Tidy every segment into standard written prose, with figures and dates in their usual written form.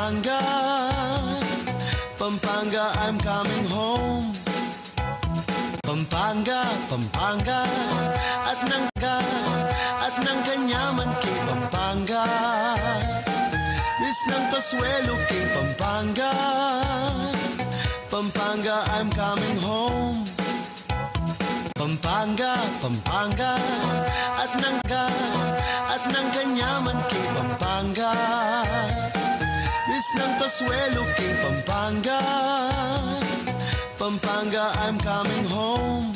Pampanga, Pampanga, I'm coming home. Pampanga, Pampanga, at ng kanyaman king Pampanga. Miss ng Kasuelo king Pampanga, Pampanga, I'm coming home. Pampanga, Pampanga, at ng kanyaman king Pampanga. Miss ng Kasuelo king Pampanga, Pampanga, I'm coming home.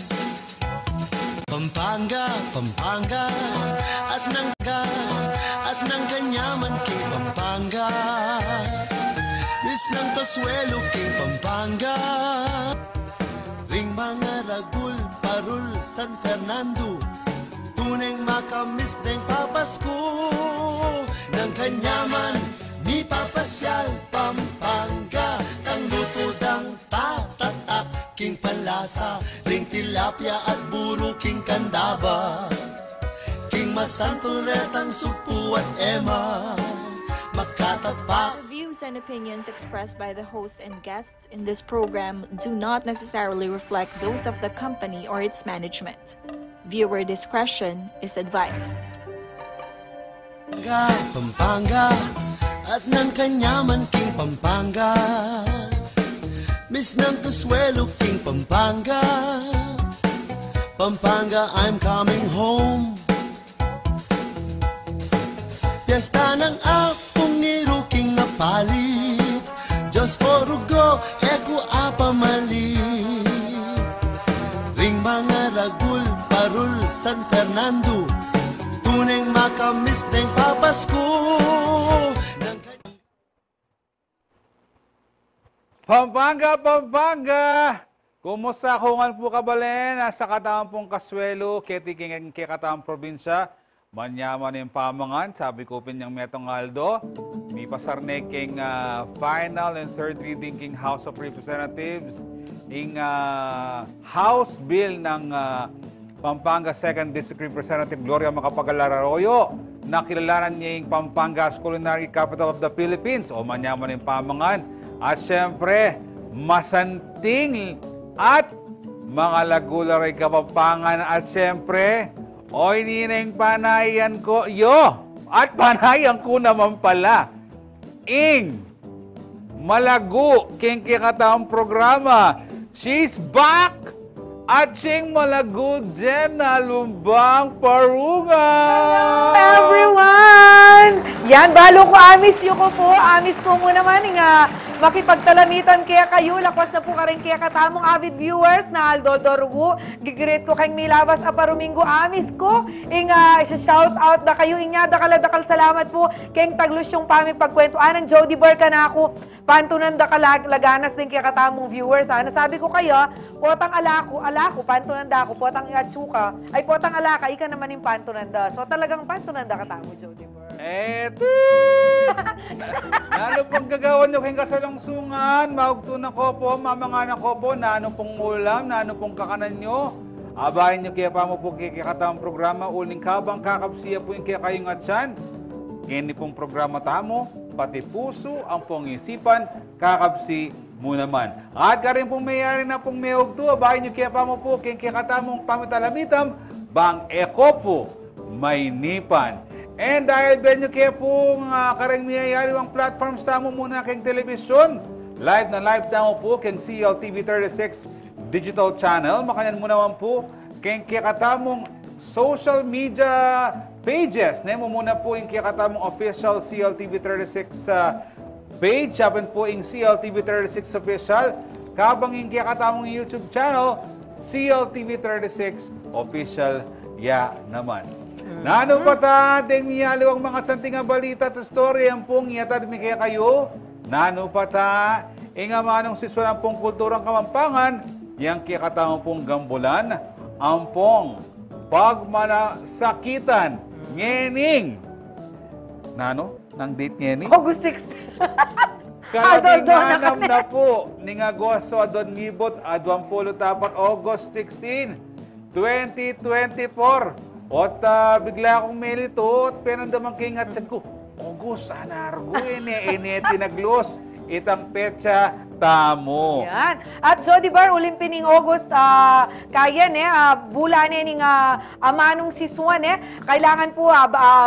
Pampanga, Pampanga, at ng kanyaman king Pampanga. Miss ng Kasuelo king Pampanga. Ring mga ragul, parul, San Fernando, tuneng makamiss ng papasko. Ng kanyaman, mi papasyal, Pampanga, tang luto dang tatatak, king palasa, ring tilapia at buro, king kandaba, king masanturetang supu at ema, makatapak. The views and opinions expressed by the host and guests in this program do not necessarily reflect those of the company or its management. Viewer discretion is advised. Pampanga, at ng kanyaman king Pampanga. Miss ng Kasuelo king Pampanga, Pampanga, I'm coming home. Piyesta ng akong niro king napalit, Diyos korugo, eko apamalit. Ring mga ragul, parul, San Fernando, tuneng makamiss ng papasko. Pampanga, Pampanga! Kumusta kungan po kabalen? Nasa katawan pong Kasuelo, ketiking katawan probinsya. Manyaman yung pamangan, sabi ko pinyang metong Aldo. May pasarneking final and third reading king House of Representatives. Ing House Bill ng Pampanga 2nd District Representative Gloria Macapagal Arroyo. Nakilalanan niya yung Pampanga as culinary capital of the Philippines. O manyaman yung pamangan. At syempre, masanting at mga lagularay Kapampangan. At syempre, oy nineng panayan ko, yo! At panayan ko naman pala, ing malago king kikataong programa. She's back! At siyang malago din na lumbang parungan! Hello everyone! Yan, balo ko amis yung ko po. Amis ko mo naman nga makipagtalamitan kaya kayo. Lakwas na po ka rin kaya katamong avid viewers na Aldo Dorwu. Gigreet ko kayong milabas aparumingo amis ko. Shout out na kayo. Inya, dakal salamat po. Kayong taglos yung paming pagkwentuan ng Jody Barca na ako. Pantunan dakalaganas din kaya katamong viewers. Nasabi ko kayo, potang alako, pantunan da ako, potang iatsuka. Ay, potang alaka, ika naman yung pantunan da. So talagang pantunan da katamo, Jody Barca. Lalo pang gagawan nyo kayong kasalangsungan, maugtunan ko po, mamanganan ko po, na anong pong ulam, na anong pong kakanan nyo. Abahin nyo kaya pa mo po kikatawang programa, uling kabang kakapsiya po yung kaya kayong atyan. Kini pong programa tamo, pati puso, ang pong isipan, kakapsi mo naman. At ka rin pong mayari na pong mayugto, abahin nyo kaya pa mo po kikatamong pamitalamitam, bang eko po, may nipan. And dahil benyo kaya pong karang miyayari ang platforms tamo muna kayong telebisyon, live na live tamo po kayong CLTV 36 digital channel. Makanyan mo naman po kayong kikatamong social media pages. Nemo muna po yung kikatamong official CLTV 36 page. Sabi po yung CLTV 36 official. Kabang yung kikatamong YouTube channel, CLTV 36 official ya naman. Nano pa ta, ding miyalo ang mga santingang balita at story ang pong yatad mi kaya kayo. Nano pa ta, inga manong siswa ng pong kulturang Kapampangan, yang kikatang pong gambulan, ang pong pagmanasakitan, ngening. Nano? Nang date ngening? August 6. Kalabinganam na po, ning Agosto adon ngibot, adwan pulo tapat August 16, 2024. At bigla akong melito at penandamang kingat ko. August, anargo, tinaglos. Itang petsa, tamo. Yan. At so, di ba, ulimpining August, kaya bulan ning amanong siswan, kailangan po,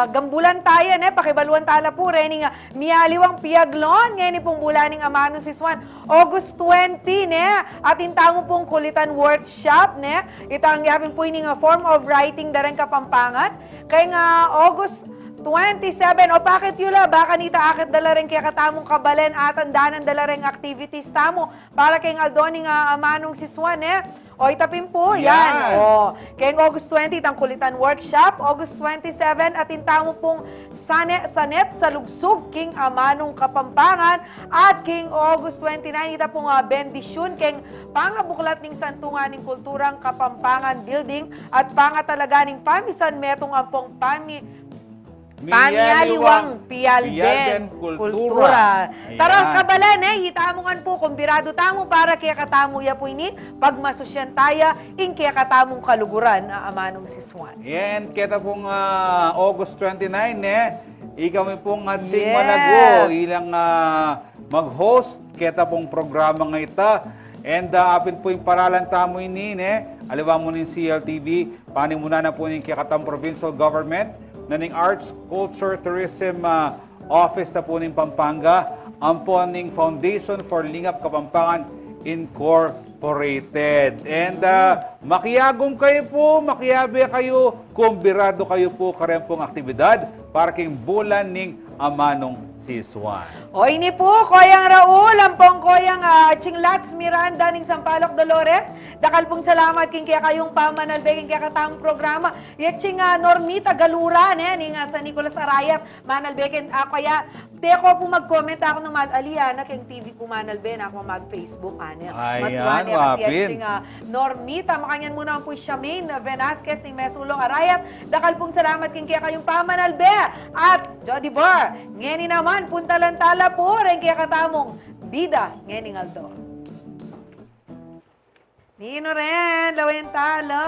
gambulan tayo, pakibaluan tala po, rin miyaliwang piaglon, ngayon pong bulan ning amanong siswan, August 20, at intamo pong kulitan workshop, itang yapin po yung form of writing darang Kapampangan, kaya nga August 27. O bakit yula? Baka nita akit dala rin kaya katamong kabalen at andanan dala rin activities tamo para kayong aldoning amanong siswan O itapin po, yan. O, kayong August 20, itang kulitan workshop. August 27, at intamo pong sanet sa lugsog, king amanong Kapampangan. At king August 29, ita pong bendisyon, king pangabuklat ning santungan ning kulturang Kapampangan building at pangatalaga ning pamisan metong ampong Pamiyaliwang Pialben Kultura. Tara kabalan, hitamungan po, kumbirado tamo para kaya katamo ya po ini, pagmasosyan taya, in kaya katamong kaluguran na amanong siswan. Yan, kita pong August 29, ikaw may pong Sing Manago, ilang mag-host, kita pong programa nga ita, and apin po yung paralan tamo ini, aliwa mo ng CLTV, paning muna na po yung kaya katamong provincial government, naning Arts, Culture, Tourism Office na po ng Pampanga, ang po ning Foundation for Lingap Kapampangan Incorporated. And makiyagom kayo po, makiyabe kayo, kumbirado kayo po karen pong aktibidad para king bulan ning amanong siswan. O ini po, Koyang Raul, ampong Koyang Chinglats Miranda ning Sampaloc Dolores. Dakal pong salamat king kaya kayong pamanalbegin kaya katang programa. Yetching Normita Galura, ning sa Nicolas Arayat, manalbegin kaya teko po mag-comment ako ng Aliana king TV ko manalben ako mag-Facebook Ayan, wapin. Normita, makanyan muna po Shamaine Velasquez ning Mesulong Arayat. Dakal pong salamat king kaya kayong pamanalbe. At Jody Bar, ngeni naman puntalantala po rin kaya katamong bida ngening Aldo. Nino rin, lawentala.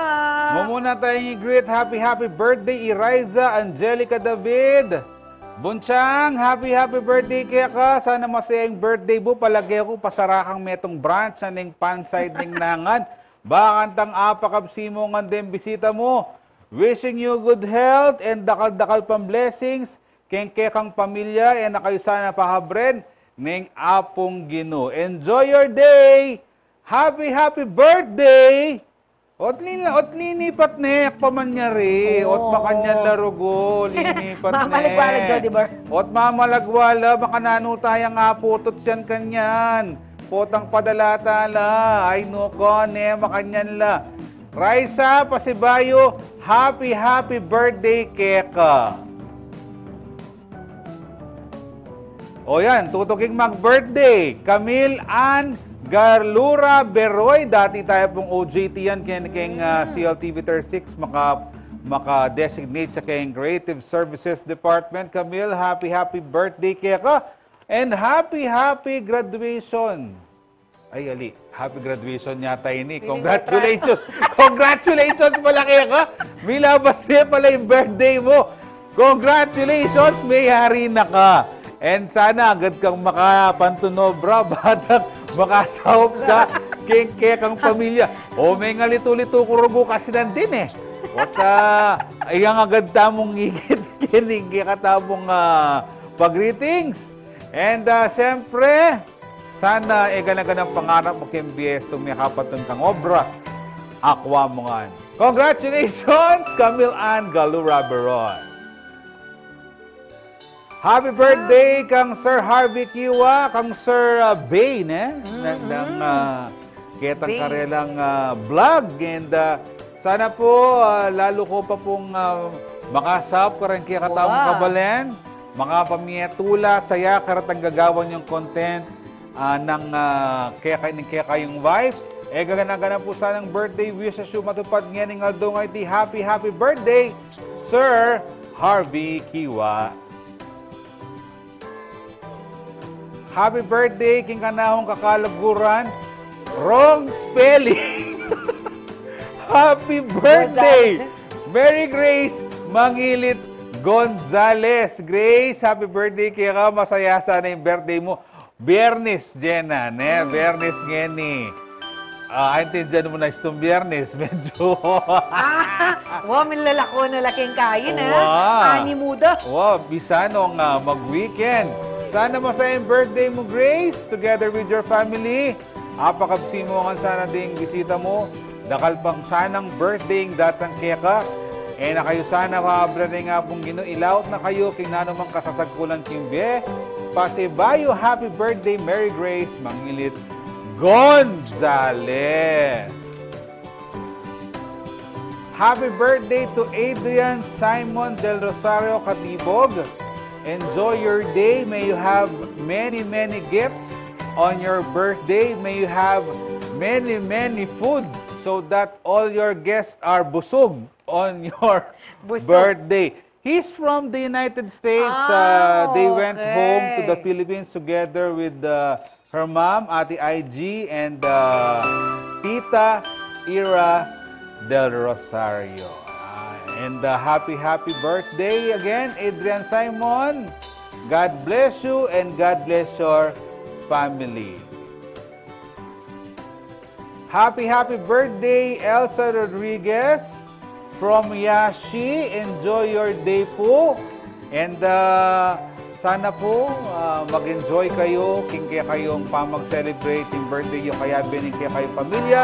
Mamuna tayong i-greet happy birthday Iriza Angelica David. Bunchang, happy birthday kaya ka. Sana masayang birthday mo. Palagay ko pasarakang metong branch na ning panside ning nangan. Bakantang apakabsi mo nga din bisita mo. Wishing you good health and dakal-dakal pang blessings. Keng-kekang pamilya na kayo sana pahabren ning apong Ginoo. Enjoy your day! Happy birthday! Ot linipat nek pamanyari. Ot makanyan larugo. Linipat nek. Mamalagwala, Jody Bar. Ot mamalagwala. Baka nanutayang aputot yan kanyan. Potang padalatala. Ay no ko ne makanyan la. Raisa Pasibayo, happy birthday keka. O yan, tutuking mag-birthday. Camille Ann Garlura Beroy, dati tayo pong OJT yan, keng CLTV 36, maka-designate sa keng Creative Services Department. Camille, happy birthday kaya ka. And happy graduation. Ay, Ali, happy graduation yata ini. Congratulations! Congratulations pala kaya ka. Milabas niya pala yung birthday mo. Congratulations, may hari na ka. And sana agad kang makapantunobra, batang makasahop ka, keng-kekang pamilya. O may nga lito-lito kurugo kasi nandin At ayang agad tamong igit, kining katamong pag-greetings. And siyempre, sana ganaganang pangarap mo keng BS tumikapaton kang obra. Akwa mo nga. Congratulations, Camille Ann Galura Beroy. Happy birthday kang Sir Harvey Kiwa, kang Sir Bay, ng Ketang Karelang vlog. And sana po, lalo ko pa pong makasap ka rin kaya katawang kabalen, makapamiyatula, saya karatang gagawan yung content ng kaya kayong wife. Gagana-gana po sanang birthday wishes yung matupad ngayon ng Aldong IT. Happy birthday, Sir Harvey Kiwa. Happy birthday, king kanahong kakalaguran. Wrong spelling. Happy birthday, Mary Grace Mangilit Gonzales. Grace, happy birthday kaya ka. Masaya sana yung birthday mo. Biyernes, Jenna. Biyernes, Ngeni. Intindihan mo na itong Biyernes. Medyo... wow, may lalako na laking kain, Wow. Ani muda. Wow, bisanong mag-weekend. Sana masaya yung birthday mo, Grace, together with your family. Apakabsimongan sana ding bisita mo. Dakal pang sanang birthday datang keka. Na kayo sana kabrane nga pong ginuilaw na kayo king nanumang kasasagkulan kimbe. Pasibayo, happy birthday, Mary Grace, Mangilit Gonzales. Happy birthday to Adrian Simon Del Rosario Katibog. Enjoy your day. May you have many, many gifts on your birthday. May you have many, many food so that all your guests are busog on your birthday. He's from the United States. They went home to the Philippines together with her mom, Ate IG, and Tita Ira Del Rosario. And happy birthday again, Adrian Simon. God bless you and God bless your family. Happy birthday, Elsa Rodriguez from Yashi. Enjoy your day po. And sana po mag-enjoy kayo king kaya kayong pamag-celebrate yung birthday nyo kaya bining kaya kayong pamilya,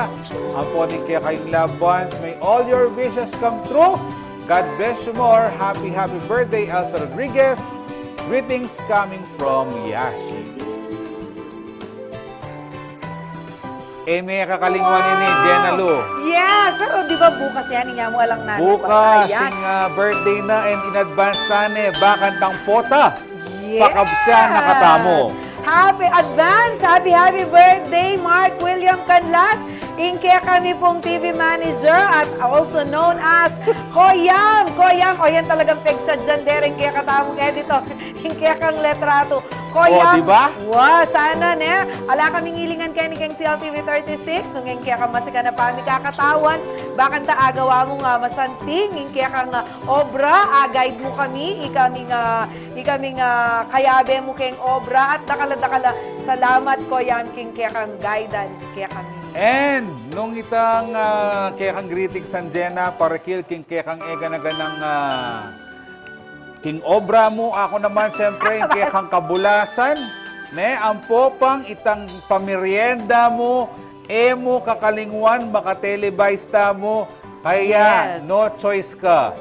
ang po kaya kayong loved ones. May all your wishes come true. God bless you more. Happy birthday, Elsa Rodriguez. Greetings coming from Yashi. May kakalingwan ni Jenna Lu. Yes, pero di ba bukas yan? Hindi mo alang natin. Bukas, birthday na and in advance tane, bakantang pota. Yes. Pakabsya nakatamo. Happy advance! Happy birthday, Mark William Canlas. Inke kami pong TV manager at also known as Koyam. O yan talagang pegsa dyan deren kaya katamong editor. Inke kang letrato. Koyam. Diba? Wow, sana ne. Ala kaming ilingan kayo ni Keng CLTV 36. Nung kaya kang masika na pa katawan. Bakit ta agawa mo nga masanting. Kaya kang obra. Guide mo kami. Ikaming kayabe mo keng obra. At dakala salamat Koyam king kaya kang guidance. Kaya kami. And nung itang kaya kang greetings San Jenna, parakil king kaya kang ega na ganang king obra mo, ako naman siyempre, kaya kang kabulasan, ang popang itang pamirienda mo, mo kakalingwan, makatelevise ta mo, kaya yes. No choice ka.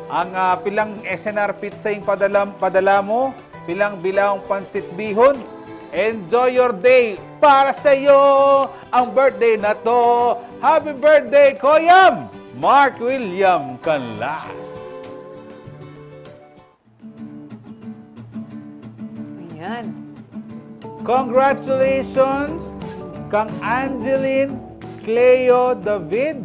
Ang pilang SNR pizza yung padala mo, pilang bilawang pansit bihon, enjoy your day para sa iyo ang birthday na to. Happy birthday, Koyam! Mark William Canlas. Ayan. Congratulations, Kang Angeline Cleo David,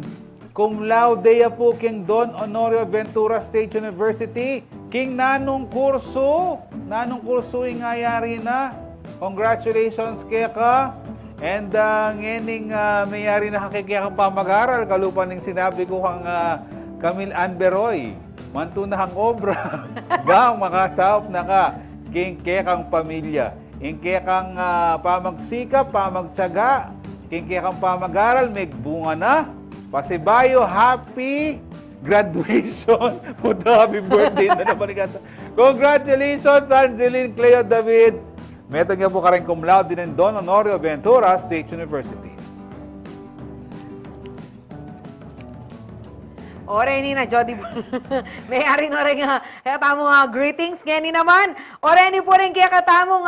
cum laude po king Don Honorio Ventura State University, king nanong kurso ingayari na. Congratulations kaya ka. And ngening mayari na kakikaya kang pamag-aral, kalupan ng sinabi ko kang Camille Anberoy, mantunahang obra, gang makasahop na ka, king kaya kang pamilya, king kaya kang pamagsikap, pamagtsaga, king kaya kang pamag-aral, may bunga na, pasibayo, happy graduation, happy birthday na naman. Congratulations, Angeline Cleo David. Meto nga po ka rin cum laude din Don Honorio Ventura State University. Ore ni na Jody. May ari na rin kaya tamong greetings ngani naman. Ore ni po rin kaya katamong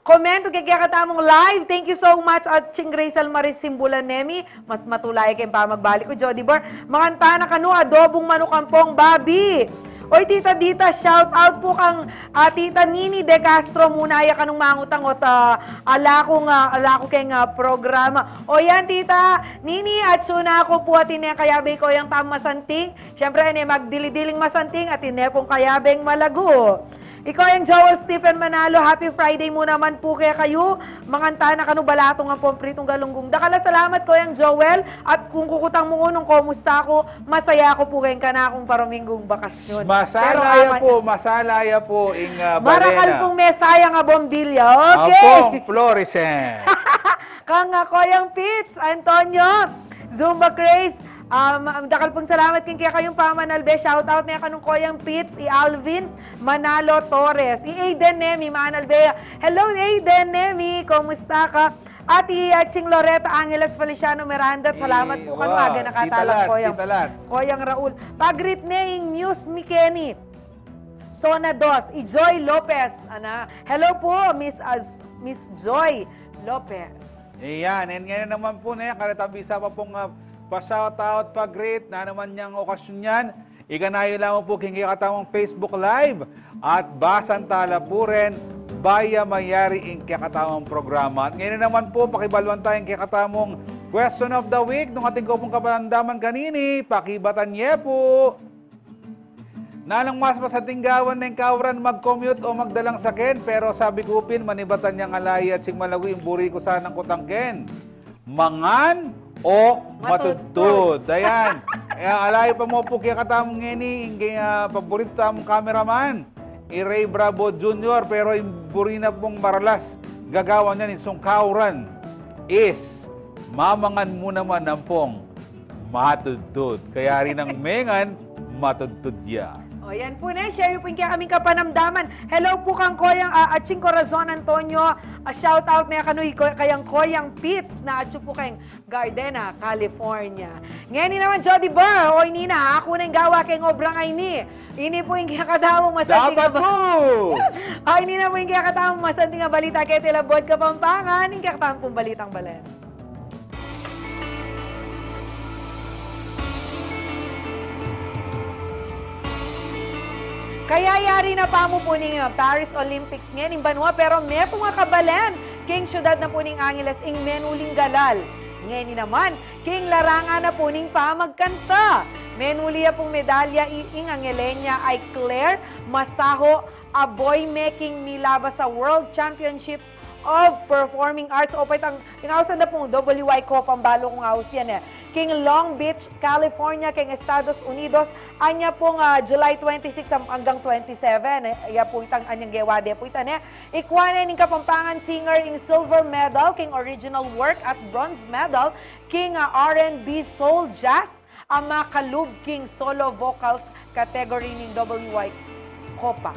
komento kaya katamong live. Thank you so much at Ching Grace Almaris Simbulan Nemi. Matulay kayong pa magbalik ko Jody Bar. Makanta na kanu adobong manukampong babi. Oy, Tita Dita, shout out po kang Tita Nini De Castro muna ya kanong mangutang ot ala ko keng programa. O yan, Tita Nini, at suna ako po at kayabay ko yung tam masanting. Siyempre, magdilidiling masanting at pong kayabeng malago. Ikaw yung Joel Stephen Manalo, happy Friday mo naman po kaya kayo. Manganta na kanu balatong ang pompritong galunggong. Dakala salamat ko yung Joel at kung kukutang mo unong kumusta ako, masaya ako po kayong kana akong paraminggong bakasyon. Masalaya po ing balena. Marakal pong mesaya nga bombilya. Okay. Apong Florisen. Kang Koyang Pits, Antonio, Zumba Craze, dakal pong salamat king kaya kayong pamanalbe. Shoutout na kanong Koyang Pits, i Alvin Manalo Torres, i Aiden Nemi Manalbe. Hello Aiden Nemi, kumusta ka? At Ching Loretta Angeles Feliciano Miranda, salamat po kanu aga nakatalang Koyang. Koyang Raul. Pagrit neing News Mikeni. Sona Dos, i Joy Lopez. Hello po, Miss Joy Lopez. Iyan, and ngayon naman po na yan, karatabisa pa pong pa-shoutout, pa-greet, na naman niyang okasyon yan. Ikanayo lamang po kingi katamang Facebook Live at Basantala po rin, Baya Mayari ing kakatamang programa. At ngayon naman po, pakibaluan tayong kakatamang Question of the Week nung ating kopong kapalandaman kanini, pakibatan niya po. Nanang mas masatinggawan ng kauran mag-commute o magdalang sakin, pero sabi kupin, manibatan niyang alay at sing malawi yung buri ko sanang kutangken. Mangan o matudtud. Ayan. Alay pa mo po kaya katamong ngini, yung paborito tamong cameraman, Ray Bravo Jr., pero yung buri na pong maralas, gagawa niyan isang kauran is, mamangan mo naman ng pong matudtud. Kaya rin ang mengan, matudtud ya. O, yan po na. Share po kaya kaming kapanamdaman. Hello po kang Koyang Aching Corazon Antonio. Shout out na kayang Koyang Pits na atyo po kayong Gardena, California. Ngayon naman, Jody Bar. O, inina, ako na yung gawa kayong obrang ay ni. Ini po yung kakadamong masanting dapat po! Ini na po yung kakadamong masanting balita kaya tilabod Kapampangan. Yung kakadamong pong balitang balen. Kaya yari na pa mo po ning Paris Olympics ngayon, yung banwa, pero may po nga kabalan. King syudad na po ning Angeles, ing menuling galal. Ngayon naman, king larangan na po ning pamagkanta. Menuliya pong medalya, ing Angelenya ay Claire Masaho, aboy making nilaba sa World Championships of Performing Arts. O pa'y ingausan na pong WY ko, pambalo kong aus yan eh. King Long Beach, California, King Estados Unidos, anya pong July 26 hanggang 27, iya po itang anyang gewade po itan ikwane ning Kapampangan singer ing silver medal, King Original Work at bronze medal, King R&B Soul Jazz, ama kalub King Solo Vocals category ning WY Copa.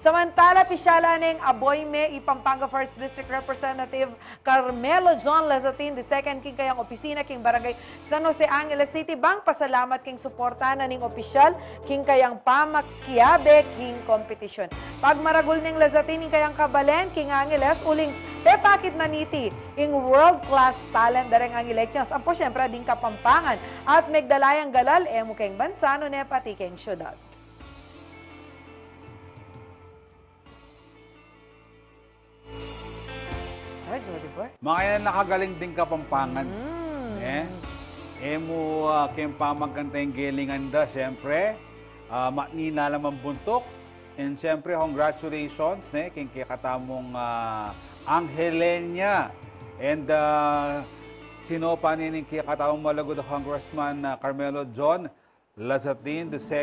Samantala, pisyala ng Aboyme, Pampanga 1st District Representative Carmelo John Lazatin, the second king kayang opisina, king barangay San Jose Angeles City Bank. Pasalamat king suporta na ning opisyal, king kayang pamakyabe, king competition. Pag maragul ning Lazatin, king kayang kabalen, king Angeles, uling pepakit na niti, ing world-class talent dareng ang elections. Ampo, syempre, din Kapampangan. At megdalayang galal, emo keng bansano, nepati keng syudad. Mga yan nakagaling din Kapampangan. Emo kem pamagkanteng gelingan da, siyempre. Maknina naman buntok. And siyempre, congratulations, king katamong Angelenya. And sinopa nining katamong malagod na Congressman Carmelo John Lazatin II,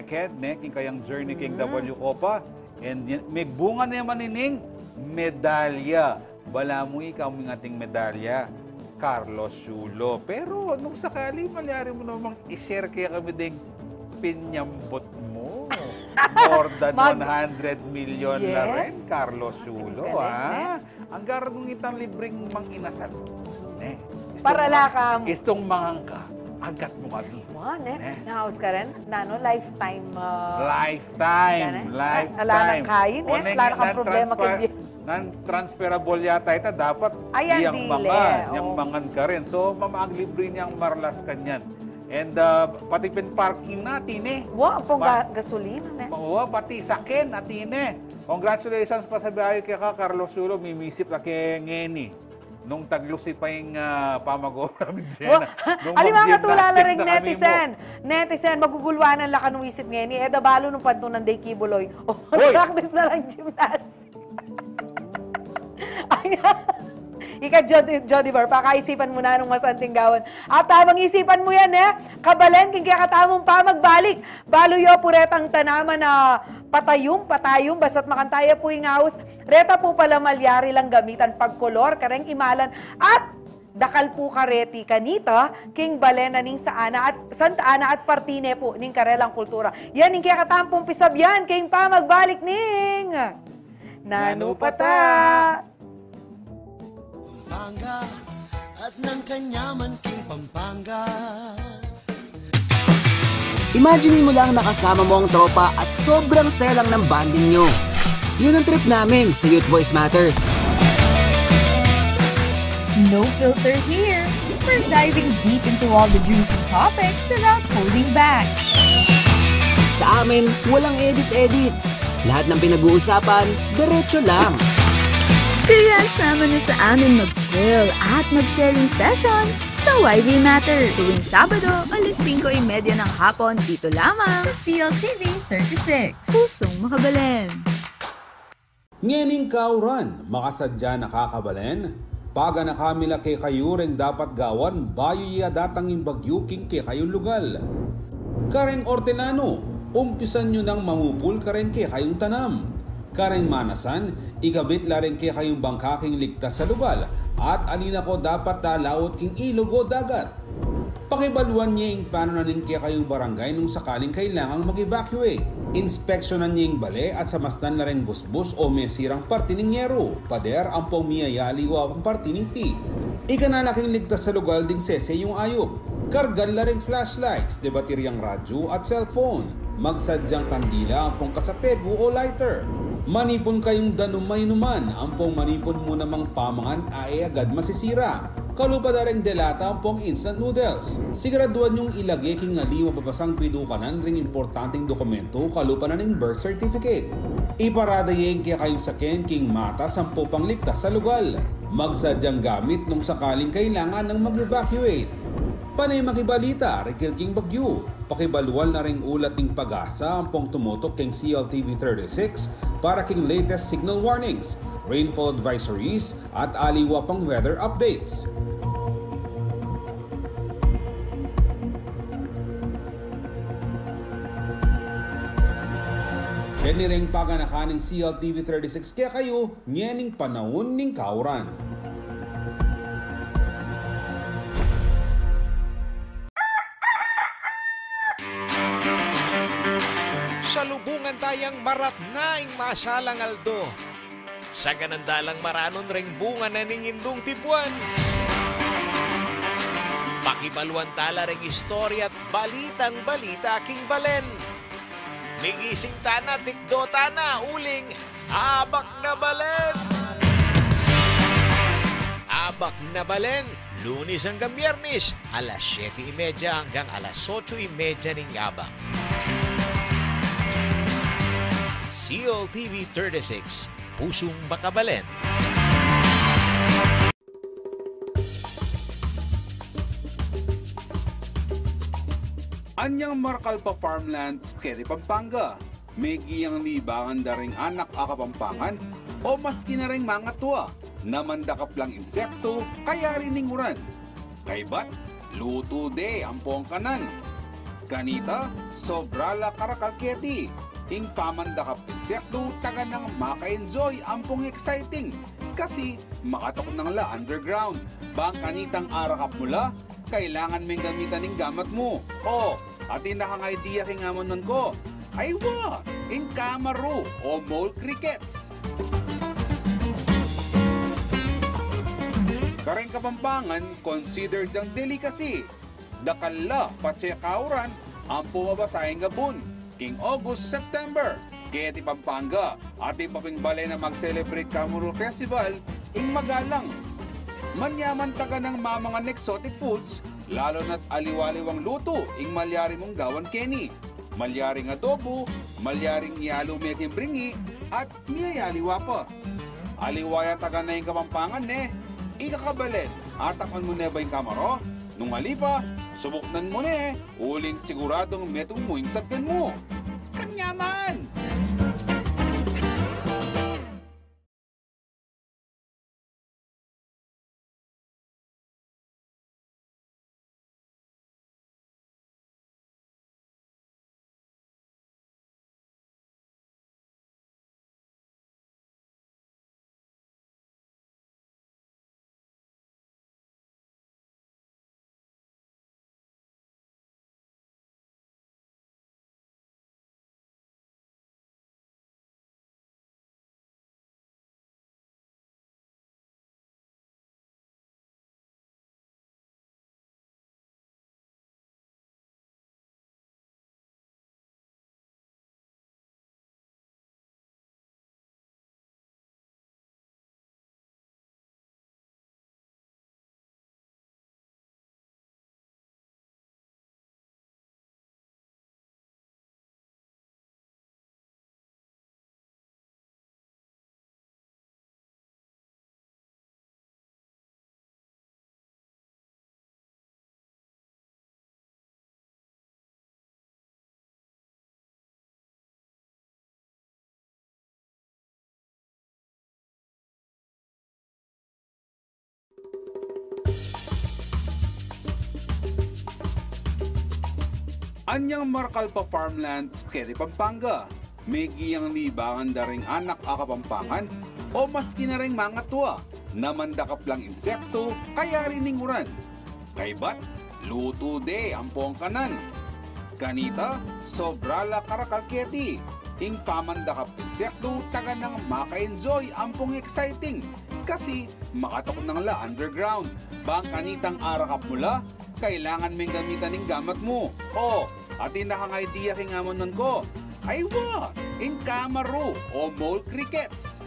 king kayang journey king W Copa. And may bunga naman nining medalya. Bala mo ikaw ng ating medalya, Carlos Yulo. Pero nung sakali, malyari mo namang i-share kaya kami ding pinyambot mo. More than 100 million na rin, Carlos Yulo. Ang garadong itang libreng mang-inasal. Para lakam. Istong mangangka, agat mo kami. Na-house ka rin? Lifetime. Lifetime. Ala ng kain, wala kang problema kay non-transferable yata ito, dapat iyang mangan ka rin. So, mamaang libre niyang marlas kanyan. And pati parking natin pong gasolina pati sakin natin Congratulations pa sa biyahe kay Carlos Yulo, mimisip na kay Ngeni. nung taglusi pa yung pamagora namin dyan. Ali mga katulala rin netizen, magugulwanan lang ka nung isip ngayon. Ni Eda Balo nung panto ng Day Kibuloy. O, practice na lang gymnastics. Ika, Jody Bar, pakaisipan mo na nung masanting gawan. At habang isipan mo yan, kabalen, king kaya katamong pa magbalik. Baluyo, puretang tanaman na patayong, basta't makantaya po yung awos. Reta po pala malyari lang gamitan pagkolor, kareng imalan, at dakal po kareti kanita, king balena ning saana at Santa Ana at partine po ning karelang kultura. Yan, ning kaya katampong pisabyan, king pa magbalik ning nanupata. Pampanga at ng kanyaman king Pampanga. Imagine mo lang nakasama mo ang tropa at sobrang saya lang ng bonding nyo. Yun ang trip namin sa Youth Voice Matters. No filter here. We're diving deep into all the juicy topics without holding back. Sa amin, walang edit-edit. Lahat ng pinag-uusapan, diretso lang. Kaya sama na sa amin mag-grill at mag-sharing session sa YV Matter tuwing Sabado, 5:30 ng hapon dito lamang sa CLTV 36. Pusong makabalen. Ngening kauran, makasadya nakakabalen. Paga na kamila kay kayo rin dapat gawan, bayo iya datang yung bagyuking kay kayong lugal. Kareng ortenano, umpisan nyo nang mamupul karen kay kayong tanam. Kareng manasan, ikabit la rin kay kayong bangkaking ligtas sa lugal at alina ko dapat lalawot king ilog o dagat. Pakibaluan niya yung paano na rin kay kayong barangay nung sakaling kailangang mag-evacuate. Inspeksyonan niya yung bale at samastan na rin busbus o mesirang parti ng yero. Pader ang pumiyayali o ang parti ng ti. Ikananaking ligtas sa lugal ding sese yung ayop. Kargal na rin flashlights, debateryang radyo at cellphone. Magsadyang kandila ang pong kasapegu o lighter. Manipon kayong danumay numan, ang pong manipon mo namang pamangan ay agad masisira. Kalupa na rin delata ang pong instant noodles. Siguraduhan yung ilagay king nga di mapapasang pidukanan ring importanteng dokumento kalupa na ning birth certificate. Iparada yung kaya kayong sakin king mata sampo pang ligtas sa lugal. Magsadyang gamit nung sakaling kailangan ng mag-evacuate. Panay makibalita, Rekil King Bagyo. Pakibaluan na ring ulat ng pag-asa ang pong tumutok king CLTV 36 para king latest signal warnings, rainfall advisories at aliwa pang weather updates. Yan ring paganakan ng CLTV 36 kaya kayo nyening panahon ning kauran. Salubungan tayang marat na ing masalang aldo. Sa ganandalang maranon ring bunga na ningindong tibuan. Pakibaluan tala ring istorya at balitang balita king balen. Migising tana, tikdo tana, uling, abak na balen. Abak na balen, Lunes hanggang Biyernes, alas 7:30 hanggang alas 8:30 ning abak. CLTV 36, Pusong Makabalen. Anyang Markalpa Farmlands, Kedi Pampanga. May giyang libangan daring anak akapampangan o maski na rin mga tuwa na mandakap lang insekto kaya rininguran. Kaybat, luto de ang pongkanan. Kanita, sobrala karakalketi. Ing pamandakap insekto, taga nang maka-enjoy ang pong exciting. Kasi makatok nang la underground. Bang kanitang arakap mula, kailangan may gamitan ng gamat mo. O, atin na kang idea king amonon ko. Ay wa, in kamaro o mole crickets. Kareng Kapampangan, considered ang delicacy. Dakala, patsekauran, ang pumabasahing gabon. King August, September. Kaya ti Pampanga, ating papingbale na mag-celebrate Kamuro Festival, ing magalang. Manyaman taga ng mga exotic foods, lalo na't aliwaliwang luto, ing malyari mong gawan Kenny. Malyaring adobo, malyaring yalo meking bringi, at niyayaliwa pa. Aliwaya taga na yung Kapampangan ikakabalen. Atakman mo na ba yung kamaro? Nung halipa, subuknan mo na uling siguradong metong mo yung sabyan mo. Kanyaman! Anyang Marcalpa Farmlands, Quezon, Pampanga. May giyang libangan daring anak akapampangan o maski na rin mga tuwa na mandakap lang insekto kaya rininguran. Kaybat, luto de ang kanan. Kanita, sobrala karakalketi. Ing pamandakap insekto taga nang maka-enjoy ampong exciting. Kasi makatok nang la underground. Bang kanitang arakap mula, kailangan may gamitan ng gamat mo. O, atin na kang idea kingamon nun ko. Ay what? In kamaro o mole crickets.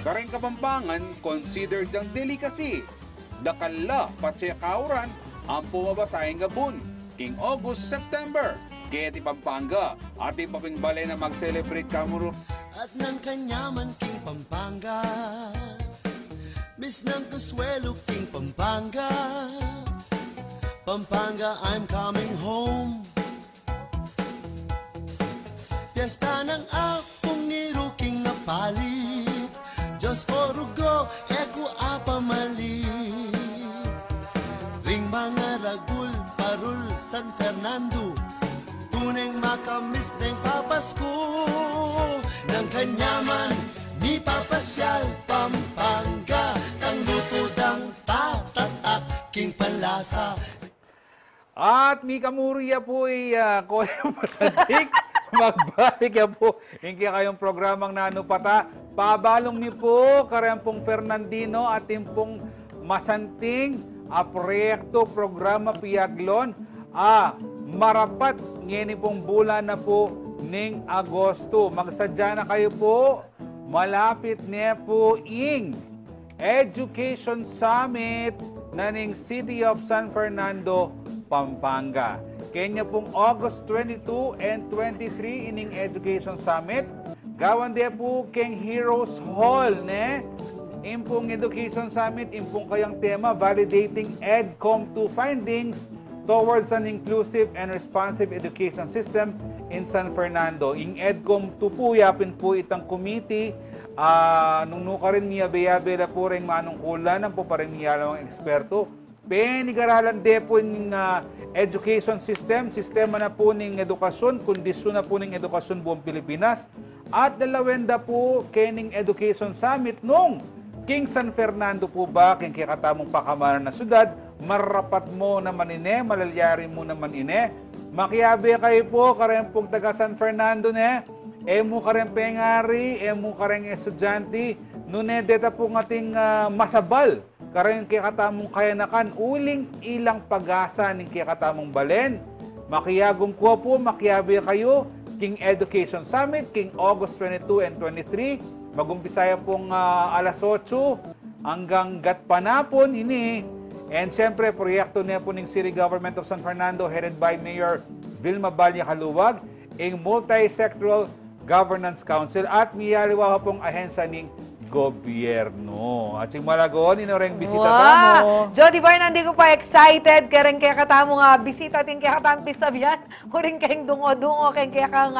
Kareng Kapampangan, considered ang delicacy. Dakala, patsekauran, ang pumabasahing gabon. King August, September. Keti Pampanga, ating papingbale na mag-celebrate kamuro. At ng kanyaman King Pampanga, Miss ng Consuelo King Pampanga. Pampanga, I'm coming home. Piyesta ng akong niruking na palit. Diyos ko rugo, eko apamalit. Ring mga ragul, parul, San Fernando. Tuneng makamis ng papasko. Ng kanyaman, ni papasyal Pampanga. Kang lutudang tatatak, king palasa. At mi kamuriya po ko yung masadik. Magbalik ya po. Hindi kayong programang nanupata. Pabalong ni po karempong Fernandino at timpong masanting proyekto programa piaglon. Marapat ngeni pong bulan na po ning Agosto. Magsadya na kayo po. Malapit niya po ing Education Summit na ning City of San Fernando, Pampanga. Kanya pong August 22 and 23 ining Education Summit. Gawan dia po keng Heroes Hall, ne? Impong Education Summit, impong kayang tema, Validating EdCom 2 Findings Towards an Inclusive and Responsive Education System in San Fernando. Ing EdCom 2 po, yapin po itang committee. Nung nuka rin miyabe-yabe na po rin manungkulan, ang po pa rin miyalawang eksperto. Penigaralan de po yung education system, sistema na po ng edukasyon, kondisyon na po ng edukasyon buong Pilipinas. At dalawenda po kening Education Summit nung King San Fernando po ba, king kikatamong pakamaran na syudad, marapat mo naman ine, malalyari mo naman ine. Makiabe kayo po, karempong taga San Fernando ne, emu kareng pengari, emu kareng estudyante, nune deta po ngating masabal. Kareng kikatamong kayanakan, uling ilang pag-asa ng kikatamong balen. Makiyagom ko po, makiabi kayo, King Education Summit, King August 22 and 23. Magumpisaya pong alas 8 hanggang gatpanapon ini. And siyempre, proyekto niya po ng City Government of San Fernando headed by Mayor Vilma Balya Kaluwag, ang multi-sectoral Governance Council at miyaliwa pong ahensya ng gobyerno. At sing malagon, inoreng bisita tamo. Jody Bar, nandi ko pa excited. Kaya kaya katamo nga bisita ting kaya katamo pisabihan. Huring kayong dungo-dungo kaya kang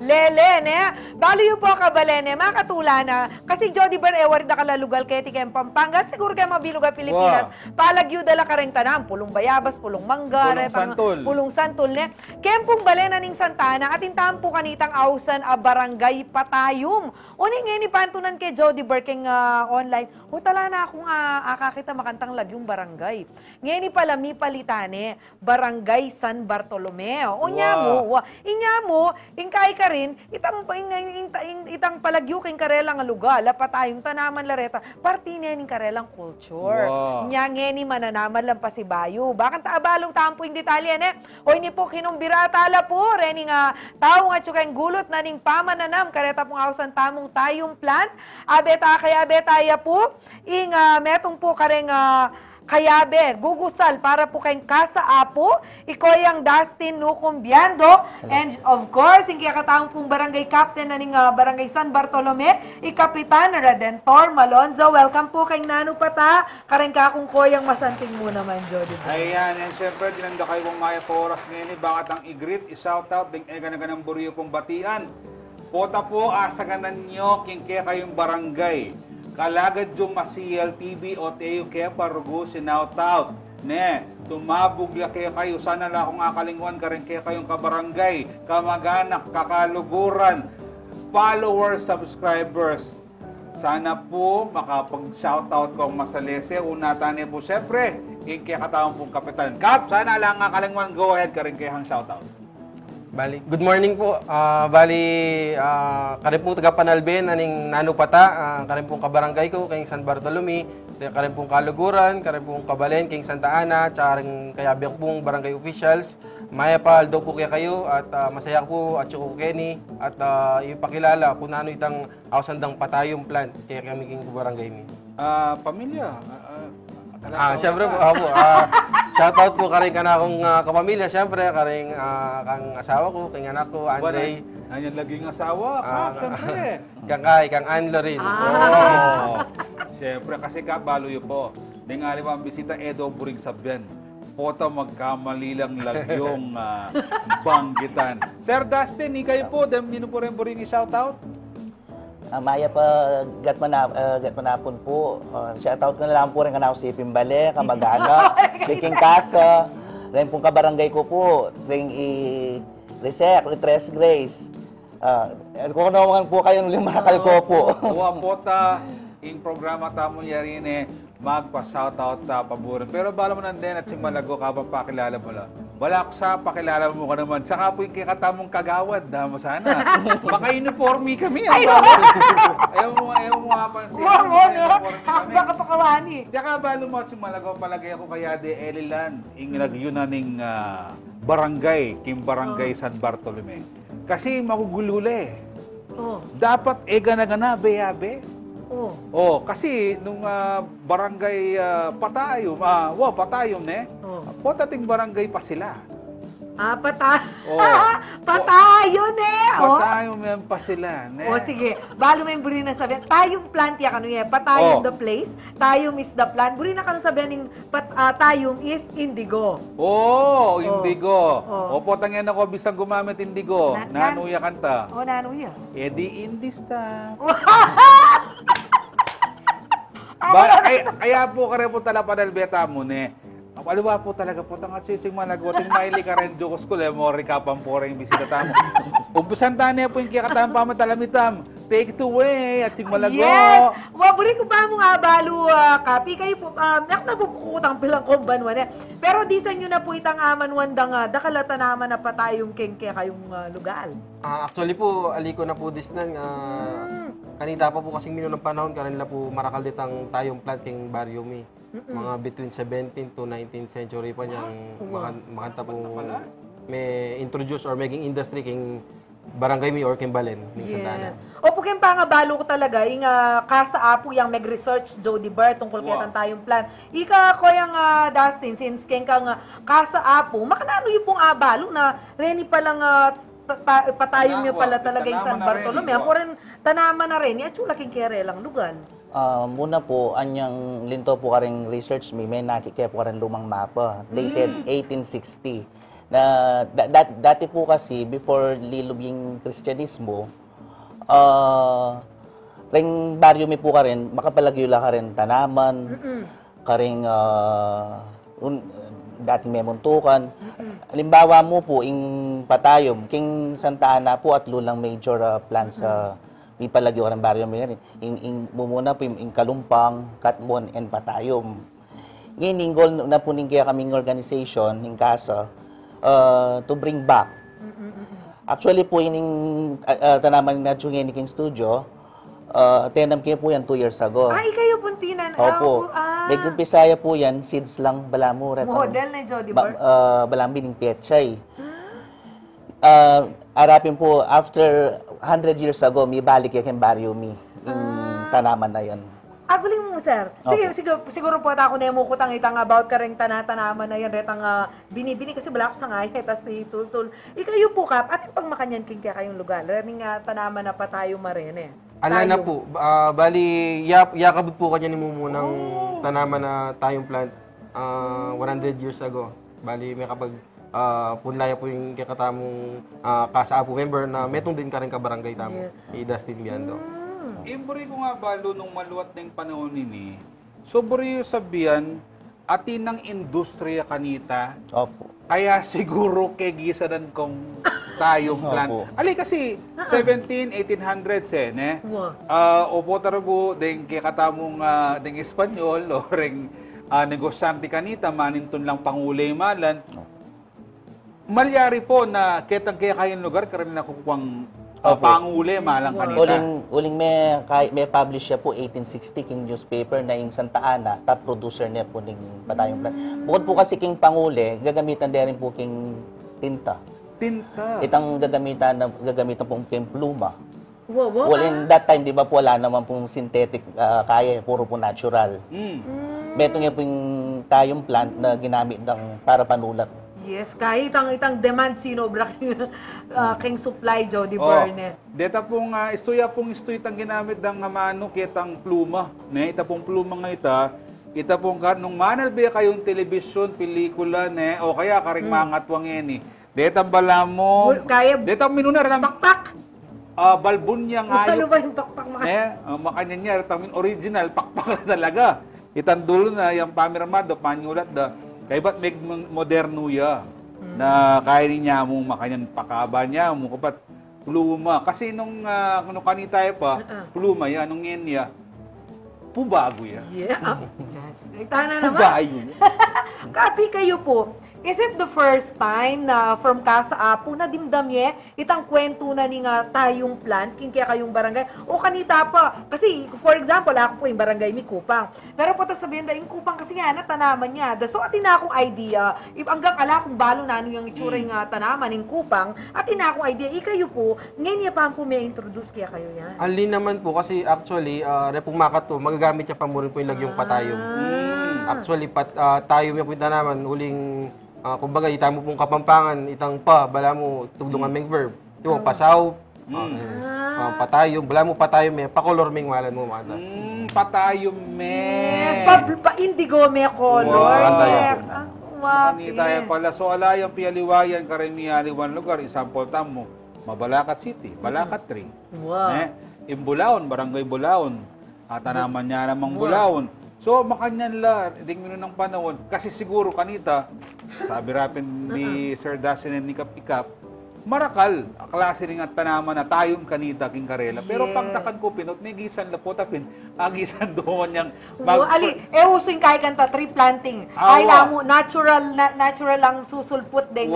lele, ne? Balo yung po kabalene, makatula na. Kasi Jody Bar, ewarid na kalalugal kaya ti kayong Pampanga. At siguro kaya mabiluga Pilipinas. Palagyo dala ka rin tanam. Pulong bayabas, pulong mangga. Pulong santol, ne? Kaya pong balena ning Santana at intam po kanitang ausan a barangay Patayom. Uning nga ni pantunan kay Jody Berking online, hutala na akong akakita makantang lagyong barangay. Ngayon ni palami palitane, Barangay San Bartolome. Inya mo, ingkay ka rin, itang palagyo king karelang lugar, lapatayong tanaman lareta, parte niya ning karelang culture. Nya ngeni mananaman lang pa si Bayo. Bakang taabalong tampo yung detalye, ne? O ini po kinumbira tala po, reni nga tao nga tsukang gulot na ning pamananam, kareta pong ausan tamong tayong plan, kaya betaya po, metong po kareng kayabe, gugusal para po kayong Kasa Apo, ikoyang Dustin Nucumbiando, and of course, hindi kataong pong barangay captain na ning Barangay San Bartolome, ikapitan Redentor Malonzo. Welcome po kayong Nano Pata, kareng kakong koyang masanting mo naman, Jody. Ayan, and syempre, dinanda kayo kong maya po oras ngayon, bakit ang i-greet, i-shoutout, ding eganaganang buriyo pong batian. Pota po, asaganan nyo, kingke kayong barangay. Kalagad yung masiyal TV o tayo kaya parugo sinautout. Ne, tumabugla kayo. Sana lang akong akalingwan ka rin kayong kabarangay, kamag-anak, kakaluguran, followers, subscribers. Sana po makapag-shoutout kong masalese. Una tani po, syempre, kaya kataong pong kapitan. Kap, sana lang akalingwan, go ahead ka rin kayang shoutout. Bali, good morning po. Karin pong taga Panalben, aning Nano Pata, karin pong kabarangay ko, kayong San Bartolome, karin pong Kaluguran, karin pong Kabalen, kayong Santa Ana, tsaka rin kayabiyang pong barangay officials. Maya pa, aldo po kaya kayo, at masaya po, at Chuko Kenny, at ipakilala kung ano itang ausandang patayong plant, kaya kami king barangay mi. Pamilya, Siyempre po, shoutout po karing kanakong kapamilya, siyempre, karing kang asawa ko, kang anak ko, Andre. Nanyan laging asawa, siyempre. Kang Anlo rin. Siyempre, kasi balo yun po. Ningali mo ang bisita, Edo Buring Sabyan. Pota magkamali lang lagyong banggitan. Sir Dustin, ikay po, dami po rin i-shoutout. Maya pa gatmanapon po. Shoutout ko na lang po rin kanao si Pimbale, kamag-anak, Liking Kasa, rin pong kabarangay ko po, ring i-resec, Tres Grace. Kung naman po kayong limakal ko po. Pota, in programa tamo yarin magpa-shoutout ta paboran. Pero bala mo nandun at si Malago kapag pakilala mo lang. Wala ko sa pakilala mo ka naman. Tsaka po yung kikatamong kagawad. Dama sana. Maka-uniforme kami. Ayaw mo nga pansin. Baka pakawani. Tsaka balo mo at si Malago palagay ako kaya de Elilan. Yung yun na ning barangay. Kim Barangay San Bartolome. Kasi makugulule. Dapat gana-gana, beyabe. Kasi nung barangay Patayom, Patayom potating barangay pa sila. Patayon Patayom yan pa sila. Sige. Balo mo yung buri na sabihan. Tayong plant ya kanu Patayom the place. Tayom is the plant. Buri na kanu sabihan ng Tayom is indigo. Indigo. Potang yan ako bisang gumamit indigo. Nanuya kanta. Nanuya. Edi indista. Kaya po kare po tala panalbeta mo ne. Aliwa po talaga po tanga sising malagoting maili ka rin Diyos ko mori ka pampora yung bisita tamo. Umpisan tani po yung kikataan pa matalamitam. Take it away at sing malago. Yes! Waburi ko pa mo nga balo, kapi kayo po, nak na po pukutang pilang kumbanwan Pero di sa nyo na po itang amanwandang dakalata naman na patayong kengke kayong lugal. Actually po, aliko na po disnan. Kanita pa po kasing mino ng panahon, kanila po marakal ditang tayong plant king barrio mi. Mga between 17th to 19th century pa niyang makanta po may introduce or making industry king barangay mi or king Balen ning Santana. Opo king pangabalo ko talaga ing Kasa Apo yang mag-research Jody Bar tungkol kaya tayong plan. Ika ko yung Dustin since king kang Kasa Apo, makanano yung pong abalo na reni palang patayong nyo Tanawa, pala talaga yung tanaman San na rin, Bartolome. iwa. Ako rin, tanaman na rin. Yan, chula king kere lang lugar. Muna po, anyang linto po karing research may nakikaya po karing lumang mapa, dated 1860. Na dati po kasi, before lilubing Kristyanismo, ring baryo mi po ka rin, makapalagyo ka rin tanaman, karing dating may muntukan. Halimbawa mo po, ing patayom, king Santa Ana po at lulang major plants sa may palagyo ka ng baryo mi rin. Mumuna po ing Kalumpang, Katmon, and Patayom. Ngayon, yung goal na po kaya kaming organization, yung KASA, to bring back. Actually po, yung tanaman na yung king studio, tenam kayo po yan 2 years ago. Ay, kayo puntinan. Opo. May kumpisaya po yan, seeds lang balamurat. Model na Jody Balambi ng Piechay. Arapin po, after 100 years ago, may balik yung baryo mi. Yung tanaman na yan. Galing mo, sir. Sige, siguro po ako na mo kutang itang about kareng tanatanaman na yan, retang binibini kasi bala ko sa ngay, tas ni Tultul. Ikayo po, Kap, ating pang makanyan king kaya kayong lugar. Rening tanaman na pa tayo marene. Ala na po. Bali, yakabot po kanya ni Mumunang tanaman na tayong plant 100 years ago. Bali, may kapag punlaya po yung kakatamong KASA po member na metong din ka rin kabarangay tamo. I-Dustin Biando. Imburi ko nga balo nung maluwat na yung panahon nini. Sobri sabihan, atin ng industriya kanita. Opo. Kaya siguro kegisadan kong tayong plan. Ali kasi 1800s ne. Opo tarago ding kikatamong ding Espanyol o ring negosyante kanita maninton lang pangulay malan. Malyari po na ketang kaya kayong lugar karon na kukuwang panguli malang kanita. Uling may publish siya po 1860 king newspaper na yung Santa Ana, top producer niya po ng Patayong Plant. Bukod po kasi king panguli, gagamitan din rin po king tinta. Tinta? Itang gagamitan pong king pluma. Well, in that time, di ba po wala naman pong synthetic kaya, puro po natural. Meto nga po yung tayong plant na ginamit para panulat. Yes, kahit itang demand sinobra king supply, Jody Berne. Deta pong istoy itang ginamit ng mano kitang pluma. Ne, ita pong pluma nga ita pong nung manalbe kayong telebisyon, pelikula, ne, o kaya karing mangatwang yan Deta bala mo, deta minunar ng pakpak. Balbon niya nga Ano ba yung pakpak makanya niya, original, pakpak na talaga. Itang dulo na, yung pamirmado, panyulat da. Kaya ba't may moderno ya na kaya niya mong makanyan pakaba niya mo kapat pluma. Kasi nung kanita pa, pluma ya, nung yan ya, pubago ya. Yeah. Yes. Tana naman. Pubayo. Kapi kayo po. Is it the first time na from KASA Apo na dimdamye itang kwento na ni nga tayong plant king kaya kayong barangay o kanita pa kasi for example ako po yung barangay mi Kupang pero po ta sabihin da yung Kupang kasi nga na tanaman niya so atin na akong idea if hanggang ala kung balo na ano yung itsura yung tanaman ng Kupang atin na akong idea ikayo po ngayon niya pa po may introduce kaya kayo yan Alin naman po kasi actually repong makat to magagamit siya pa mo rin po yung lagyong patayong actually tayo yung punta naman huling kumbaga, ita mo pong kapampangan, itang bala mo, tugdungan ming verb. Yung pasaw, patayong, bala mo patayong may, pakolor ming walan mo, mata. Patayong may. Yes, pa-indigo may color. Kanita yan pala. So, alayang pialiwayan, karemi aliwan lugar, isampol tamo, Mabalacat City, Balacat 3. Wow. Imbulaon, Barangay Bulaon. Tanaman niya namang Bulaon. So, makanyan la, ding mino ng panahon. Kasi siguro kanita, sabi rapin ni Sir Dasin ni Kap-Ikap, marakal, klase rin at tanaman na tayong kanita king karela. Pero pagtakan ko pinot, may gisan la po tapin, agisan doon niyang Ali, uso yung kahit kanta, tree planting. Ay mo, natural lang susulput din.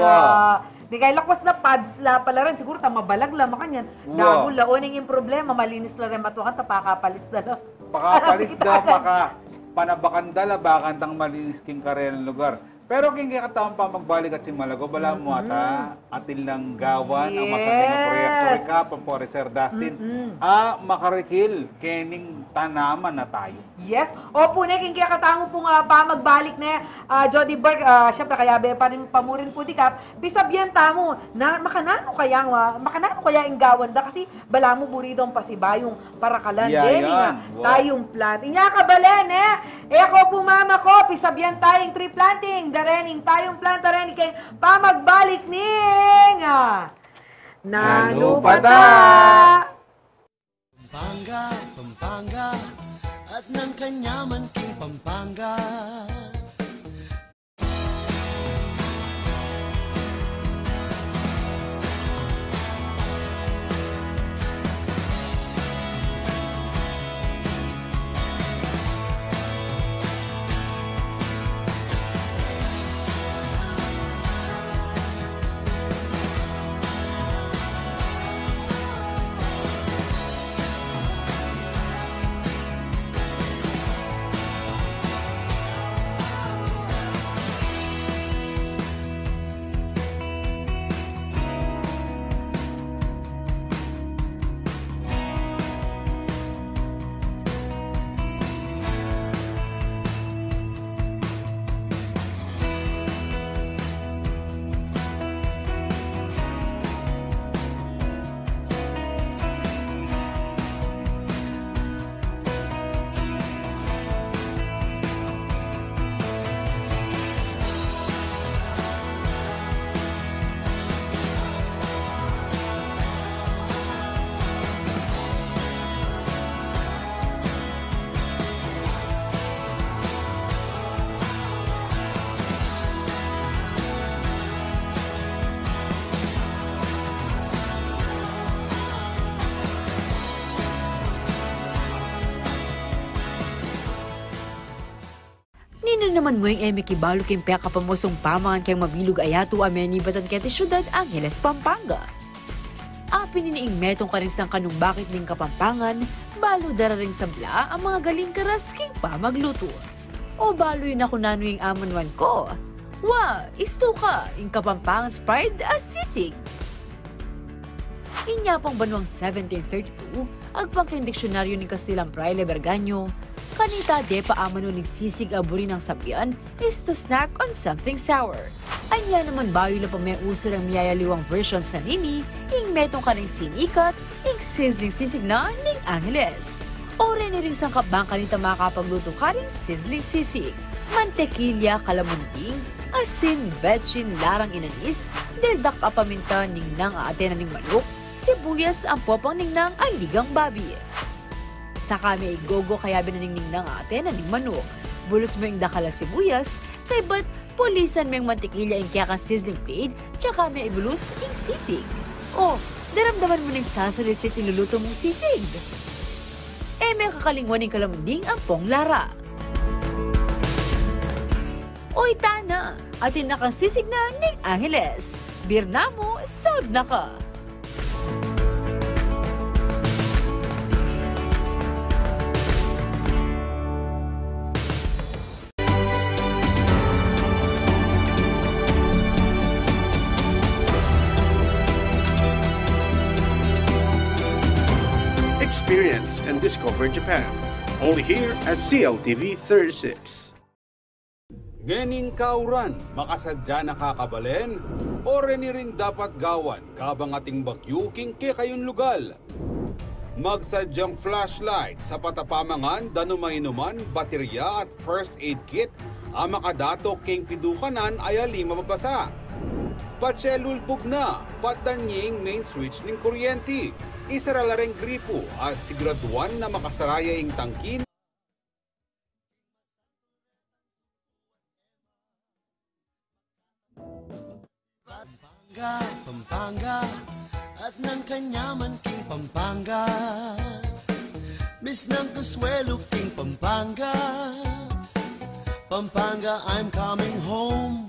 Di kaya lakwas na pads la pala rin. Siguro mabalag la makanyan. Dahil laoning yung problema, malinis la rin matukan, tapakapalis na lang. Pakapalis da, panabakanda la, bakantang malinis king karela ng lugar. Pero king kataon pa magbalik at simalago, bala mo ata atin lang gawan ang masating ng proyekto reka, pampore Sir Dustin, makarikil, kening tanaman na tayo. Yes. Opo, king kakatango pong pa magbalik na Jody Berg, syempre kaya pa rin pamurin po di kap, bisabyan tamo, na makanano kaya ang gawan da, kasi bala mo buridong pasibayong parakalan, tayong plant. Inya ka balen, ako po mama ko, pisabyan tayong tree planting, darening tayong planta rin, kay pamagbalik ning nanupata! Pampanga, Pampanga, at ng kanyaman king Pampanga. Nino naman mo yung kibalo kayong peka pamusong pamangan kayong mabilog ayato ameni batan kete syudad Angeles, Pampanga. Apin niniing metong karingsang kanong bakit ning Kapampangan, balo dara ring sabla ang mga galing karas king pa magluto. O balo yun ako nano yung amanwan ko. Wa, isuka, yung Kapampangan's pride as sisig. Inyapang banwang 1732, agpang kayong diksyonaryo ng Kastilang Fraile Berganyo, kanita de paamano ng sisig aburi ng sabyan is to snack on something sour. Anya naman bayo na pa may uso ng miyayaliwang versions na nini, ing metong kaning sinikat, ing sizzling sisig na ning Angeles. O rin ring sangkap bang kanita makakapagluto ka ring sizzling sisig. Mantekilya, kalamunding, asin, betchin, larang inanis, deldak apaminta ning nang aatenan ning manok, sibuyas ang popang ning nang aligang babi. Sa kami igogo kaya binaningning ng ate na ning manok. Bulos mo yung dakala sibuyas, kay ba't pulisan mo yung mantikilya yung kaya ka sizzling plate, tsaka may ibulus yung sisig. O, daramdaman mo ning sasalit sa tinuluto mong sisig. May kakalingwan yung kalamunding ang pong lara. Oy tana, atin na kang sisig na ning Angeles. Birna mo, solve na ka. Experience and discover Japan. Only here at CLTV 36. Ngening kauran, makasadya na kakabalen, o reniring dapat gawan, kabang ating bakyuking ke kayon lugal. Magsadyang flashlight sa patapamangan, danumainuman, baterya at first aid kit, ang makadato king pidukanan ay aling mababasa. Patselulbog na, patdanying main switch ng kuryente. Isarala ring gripo at siguraduan na makasaraya yung tangkin. Pampanga, Pampanga, at ng kanyaman king Pampanga. Miss ng Kasuelo king Pampanga. Pampanga, I'm coming home.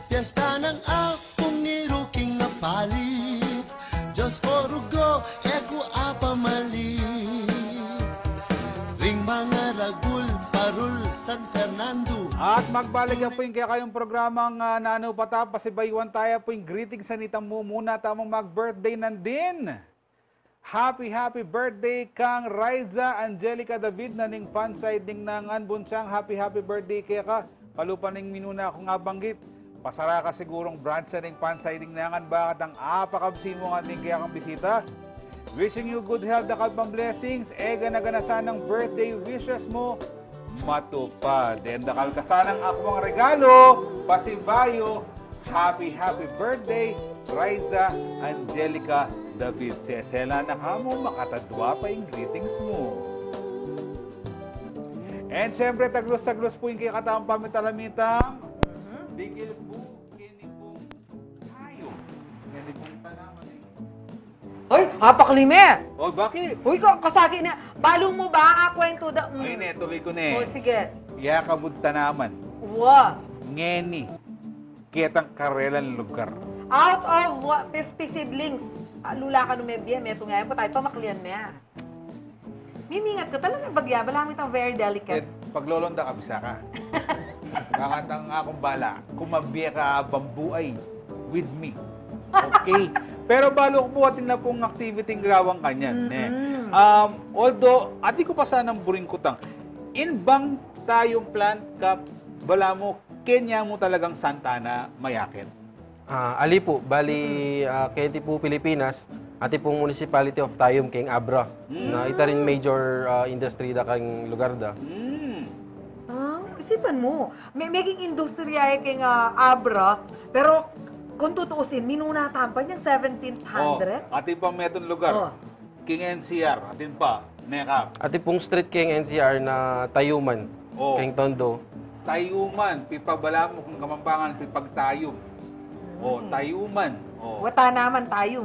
Piyesta ng akong iruking napalit. Diyos ko rugo, eko apamalit. Ring mga ragul, parul San Fernando. At magbaligyan po yung kaya kayong programang Nano Pata, pasibaywan tayo po yung greetings sa nitang muna tamang mag-birthday nandin. Happy birthday kang Riza Angelica David na ning fan-siding ng Anbunsyang. Happy birthday kaya ka. Palupan ning minuna ako nga banggit. Pasara ka sigurong branch sa ning fan-siding na nga. Bakit ang apakabsi mo nga ning kaya kang bisita. Wishing you good health, dakal blessings. Gana sanang birthday wishes mo matupad. And dakal ka sanang ako mga regalo. Pasibayo. Happy birthday, Riza Angelica David. Sesela na ka mo, makatadwa pa yung greetings mo. And syempre, taglos po yung kikataang pamitalamitang. Bigil po, kini po tayo. Kini po tanaman eh. Hoy, hapaklime! Oh, bakit? Uy, kasaki na. Balong mo ba ang kwento da? Ay, tuloy ko na eh. O, sige. Yakabud tanaman. Wa. Ngeni. Kitang karelan lugar. Out of 50 seedlings, lula ka no mebye, meto ngayon po tayo pamaklian niya. Mimingat ko talaga bagya, balamit ang very delicate. Paglolonda ka, bisa ka. Kakatang akong bala, kumabye ka bambuay with me. Okay? Pero balo ko buhatin na pong activity ng gawang kanyan. Although, ati ko pa sanang buring kutang, inbang tayong plant ka, bala mo, Kenya mo talagang Santana mayakin? Ali po, bali Kenti po Pilipinas, ati pong municipality of Tayum King Abra, na ita rin major industry da kang lugar da. Isipan mo, may maging industriya kay Abra, pero kung tutuusin, minuna tampan yung 1700. Ati pa metong lugar, King NCR, atin pa, Nekap. Ati pong street King NCR na Tayuman, King Tondo. Tayuman, pipabala mo kung kamampangan, pipagtayum. Tayuman. Wata naman tayum.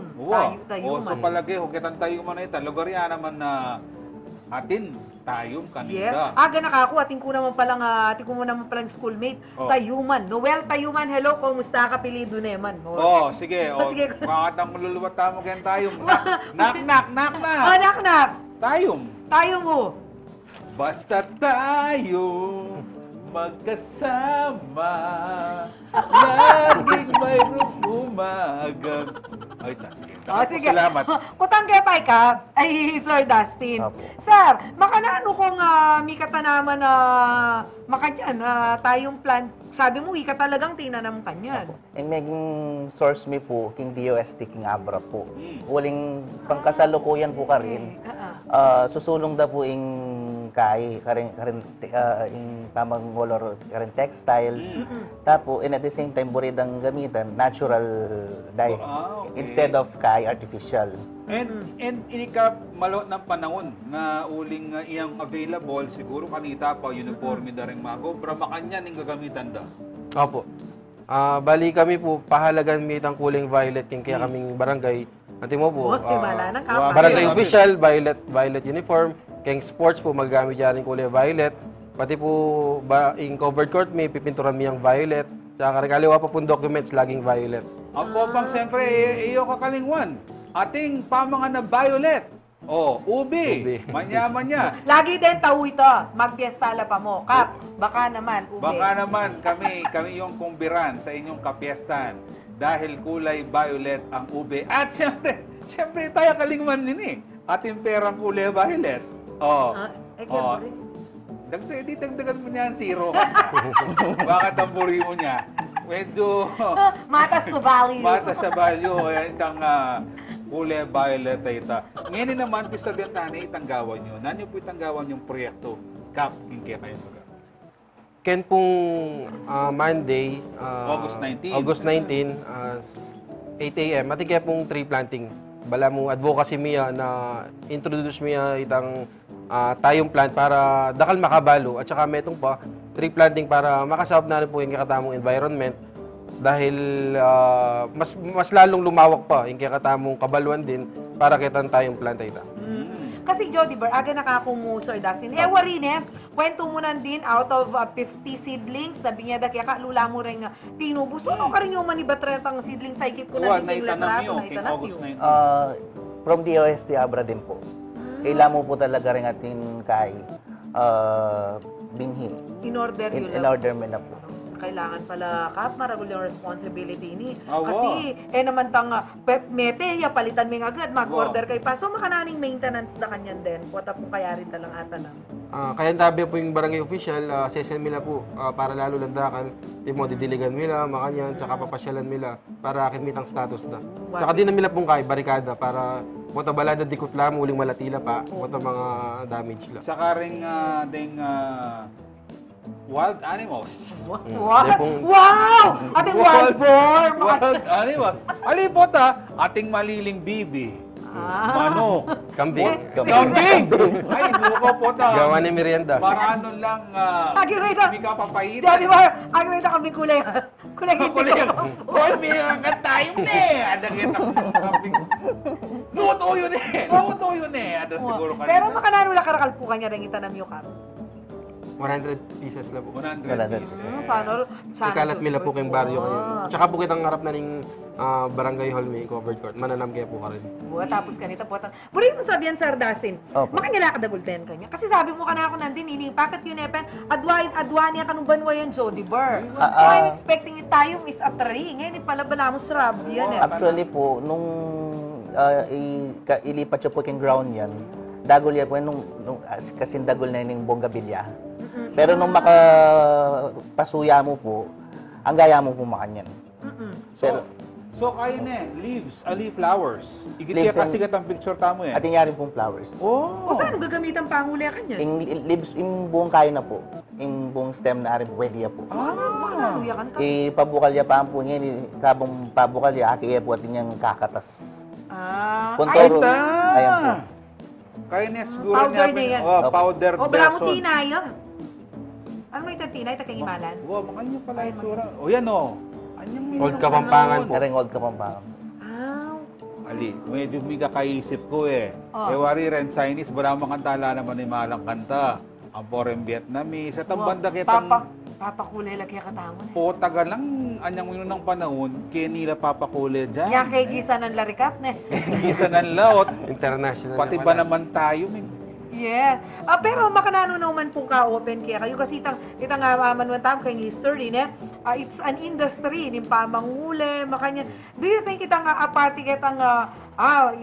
Tayuman. So palagi, hukitan tayuman na ito. Lugar yan naman na atin, tayum kanina. Aga nakaku, ating ko naman palang schoolmate. Tayuman. Noel Tayuman, hello, kumusta ka pilido naman? Sige. Sige. Makatang luluwat tamo kayong tayum. Knock. Knock. Tayum. Tayum mo. Basta tayo magkasama, laging mayroong umagang. Ay, sige. Salamat. Kutang kepay ka, ay Sir Dustin. Sir, makanano kung mikata naman na makanyan tayong plant. Sabi mo, ika talagang tinanam kanyan. And maging source mi po, king DOST, king Abra po. Waling pangkasalukuyan po ka rin. Susulong da po ing karing ing tamang color karing textile. Tapo, and at the same time, buridang gamitan, natural dye. Instead of artificial. And inikap malo ng panahon na uling iyang available, siguro kanita pa uniforme da rin mago, para makanya ning gagamitan da. Opo. Bali kami po, pahalagan mitang kuling violet king kaya kaming barangay. Ati mo po, barangay official, violet uniform, king sports po magamit yan kulay violet. Pati po, in covered court may pipinturan mi yung violet. Tsaka kaliwa pa pong documents, laging violet. Ang popang siyempre, iyo kakalingwan. Ating pamangan na violet. Ubi. Manya. Lagi din tao ito. Magpiestala pa mo. Kap, baka naman, ubi. Baka naman kami yung kumbiran sa inyong kapiestan. Dahil kulay violet ang ubi. At siyempre tayo kalingwan din eh. Ating perang kulay violet. Dagdagan mo niya ang zero. Baka tamburi mo niya. Medyo matas ko value. Matas sa value. Kaya itang kulay violet ay ita. Ngayon naman, pisabihan tayo itanggawan nyo. Nanyo po itanggawan yung proyekto? Kap, hindi kayo lugar. Ken pong Monday, August 19, 8 a.m. Mati kaya pong tree planting. Bala mong advocacy miya na introduce miya itang tayong plant para dakal makabalo at saka metong pa tree planting para makasabot na rin po yung kakatamong environment dahil mas lalong lumawak pa yung kakatamong kabaluan din para kitang tayong plant ita. Kasi Jody Bar, aga nakakumu, Sir Dustin. Wari kwento mo nan din out of 50 seedlings, sabi niya kaya kalula mo rin tinubo. So, ano ka rin yung manibatretang seedlings sa ikip ko na din letrato na itanap yun? From DOST Abra din po. Kailan mo po talaga rin atin kay binhi. In-order yun In lang. order mo na po. Kailangan pala, Kap, maragol yung responsibility ni. Awa. Kasi, naman tang, mete, palitan mo agad, mag-order kay pa. So, makananing maintenance na kanyan din. Puta po kaya rin talang ata lang. Kaya tabi po yung barangay official, session nila po para lalo landakan, di mo didiligan nila, makanyan, tsaka papasyalan nila para kimit ang status na. Tsaka di na nila pong kay barikada para puta balada dikot lang, uling malatila pa, puta mga damage lang. Saka rin wild animals. Wow! Ating wild boar! Wild animals. Alipot ating maliling bibi. Manok. Kambing. Kambing! Ay, buko po Gawa ni merienda. Marano lang Agimita! hindi ka papayitan. Di ba? Agimita kami kulay. Kulay Kulay. Boy, may angkat tayo Ada kita kambing. Luto yun Luto yun Ada siguro kanina. Pero makanano lang karakal po kanya rin itanam yung Kap. 100 pieces na po. 100 pieces. Sana Ikalat mila po kayong baryo kayo. Tsaka po kitang harap na ning barangay hall may covered court. Mananam kayo po ka rin. Tapos kanita po. Buri mo sabihan, Sir Dasin, makanyala ka dagulten kanya. Kasi sabi mo ka na ako nandin, ining packet yun adwa niya kanong banwayan Jody Burr. So I'm expecting it tayo is a 3. Ngayon palabala mo sa rab yan Actually po, nung ilipat siya po kyung ground yan, dagol yan po, kasing dagol na yung bonggabilya. Pero nung makapasuya mo po, ang gaya mo po makanyan. Pero, so kayo leaves, flowers. Leaves Kasi katang picture tamo at yung yari pong flowers. O saan gagamitan panguli kanya? Yung leaves, yung buong kayo na po. Yung buong stem na arin, pwede ya po. Makaluya kan ka? Pabukal ya pa po niya, kabang pabukal ya, akiya po atin yung kakatas. Kontoro, ayan po. Kaya niya siguro Powder niya yan. Powder Bravo version. tinay. Ano may tinay? Takang imalan? Makanya pala yung tsura. Yan Old Kapampangan po. Kareng old Kapampangan. Ali, medyo may kakaisip ko wari rin Chinese, baramang kantala naman yung malang kanta. Ang foreign Vietnamese. At ang banda kitang papakulay lagi katamo. Taga lang, anyang yun ng panahon, kaya nila papakulay dyan. Yan kay gisa ng larikap Gisa ng laot. International. Pati ba naman tayo, Yes. Pero makanano naman po ka-open kaya kayo kasi itang manuan tam kay history it's an industry din pa mangule makanya. Do you think itang party kitang